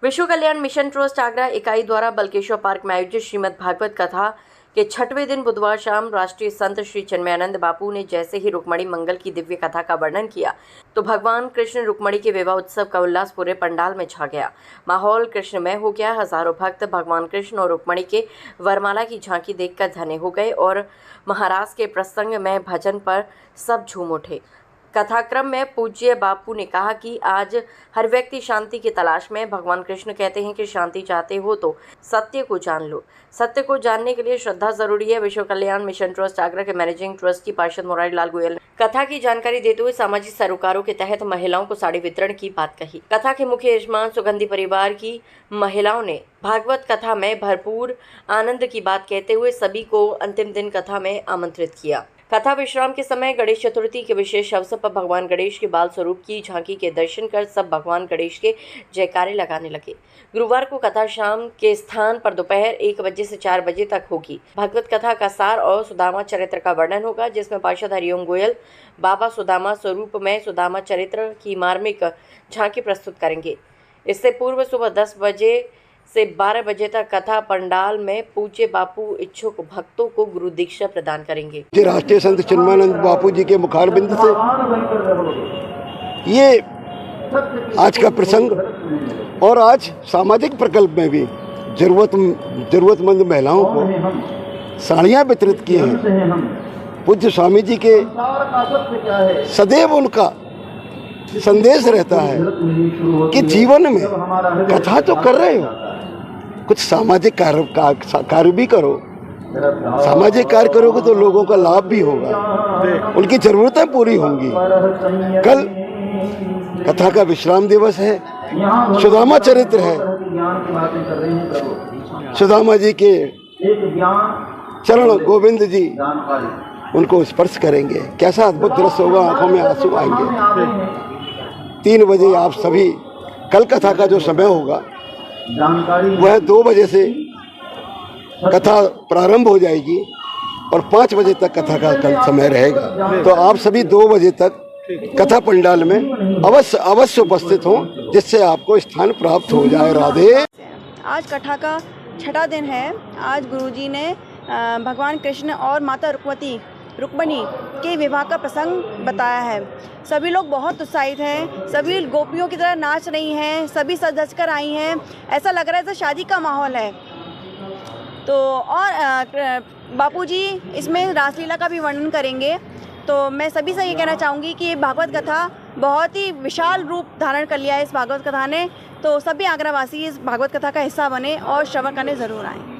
विश्व कल्याण mission trust Agra इकाई द्वारा बलकेश्वर पार्क में आयोजित श्रीमद् भागवत कथा के 6वें दिन बुधवार शाम राष्ट्रीय संत श्री चिन्मयानंद बापू ने जैसे ही रुक्मणी मंगल की दिव्य कथा का वर्णन किया तो भगवान कृष्ण रुक्मणी के विवाह उत्सव का उल्लास पूरे पंडाल में छा गया। माहौल कृष्णमय हो गया। हजारों भक्त भगवान कृष्ण और रुक्मणी के वरमाला की झांकी देखकर धन्य हो गए और महाराज के प्रसंग में भजन पर सब झूम उठे। कथाक्रम में पूज्य बापू ने कहा कि आज हर व्यक्ति शांति की तलाश में। भगवान कृष्ण कहते हैं कि शांति चाहते हो तो सत्य को जान लो। सत्य को जानने के लिए श्रद्धा जरूरी है। विश्व कल्याण मिशन ट्रस्ट आगरा के मैनेजिंग ट्रस्टी पार्षद मुरारी लाल गोयल ने कथा की जानकारी देते हुए सामाजिक सरोकारों के तहत महिलाओं को साड़ी वितरण की बात कही। कथा के मुख्य यजमान सुगंधी परिवार की महिलाओं ने भागवत कथा में भरपूर आनंद की बात कहते हुए सभी को अंतिम दिन कथा में आमंत्रित किया। कथा विश्राम के समय गणेश चतुर्थी के विशेष अवसर पर भगवान गणेश के बाल स्वरूप की झांकी के दर्शन कर सब भगवान गणेश के जयकारे लगाने लगे। गुरुवार को कथा शाम के स्थान पर दोपहर 1 बजे से 4 बजे तक होगी। भागवत कथा का सार और सुदामा चरित्र का वर्णन होगा, जिसमें पार्षद हरिओम गोयल बाबा सुदामा स्वरूप में सुदामा चरित्र की मार्मिक झांकी प्रस्तुत करेंगे। इससे पूर्व सुबह 10 बजे से 12 बजे तक कथा पंडाल में पूज्य बापू इच्छुक भक्तों को गुरु दीक्षा प्रदान करेंगे। राष्ट्रीय संत चिन्मयानंद बापू जी के मुखारबिंद से ये आज का प्रसंग और आज सामाजिक प्रकल्प में भी जरूरतमंद महिलाओं को साड़ियाँ वितरित किए हैं। पूज्य स्वामी जी के सदैव उनका संदेश रहता है कि जीवन में कथा तो कर रहे हो, कुछ सामाजिक कार्य भी करो। सामाजिक कार्य करोगे तो लोगों का लाभ भी होगा, उनकी ज़रूरतें पूरी होंगी। कल कथा का विश्राम दिवस है, सुदामा चरित्र है। सुदामा जी के चरण गोविंद जी उनको स्पर्श करेंगे। कैसा अद्भुत दृश्य होगा, आंखों में आंसू आएंगे। 3 बजे आप सभी कल कथा का जो समय होगा वह 2 बजे से कथा प्रारंभ हो जाएगी और 5 बजे तक कथा का कल समय रहेगा। तो आप सभी 2 बजे तक कथा पंडाल में अवश्य उपस्थित हों, जिससे आपको स्थान प्राप्त हो जाए। राधे। आज कथा का 6वां दिन है। आज गुरुजी ने भगवान कृष्ण और माता रुक्मणी के विवाह का प्रसंग बताया है। सभी लोग बहुत उत्साहित हैं, सभी गोपियों की तरह नाच रही हैं, सभी सज धज कर आई हैं। ऐसा लग रहा है जैसे शादी का माहौल है। तो और बापूजी इसमें रासलीला का भी वर्णन करेंगे। तो मैं सभी से ये कहना चाहूँगी कि ये भागवत कथा बहुत ही विशाल रूप धारण कर लिया है इस भागवत कथा ने। तो सभी आगरावासी इस भागवत कथा का हिस्सा बने और श्रवण करने ज़रूर आएँ।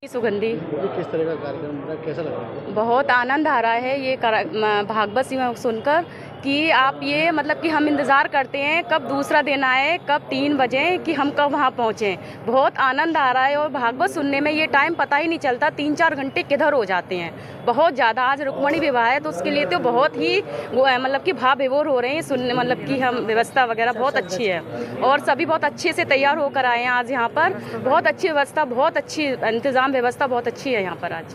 सुगंधी, किस तरह का कार्यक्रम कैसा लग रहा है? बहुत आनंद आ रहा है ये भागवत सुनकर कि आप ये मतलब कि हम इंतज़ार करते हैं कब दूसरा दिन आए, कब 3 बजे कि हम कब वहाँ पहुँचें। बहुत आनंद आ रहा है और भागवत सुनने में ये टाइम पता ही नहीं चलता, 3-4 घंटे किधर हो जाते हैं। बहुत ज़्यादा आज रुक्मणी विवाह है तो उसके लिए तो बहुत ही मतलब कि भाव विभोर हो रहे हैं सुनने। मतलब कि हम व्यवस्था वगैरह बहुत अच्छी है और सभी बहुत अच्छे से तैयार होकर आए हैं आज यहाँ पर। बहुत अच्छी व्यवस्था, बहुत अच्छी इंतज़ाम व्यवस्था बहुत अच्छी है यहाँ पर आज।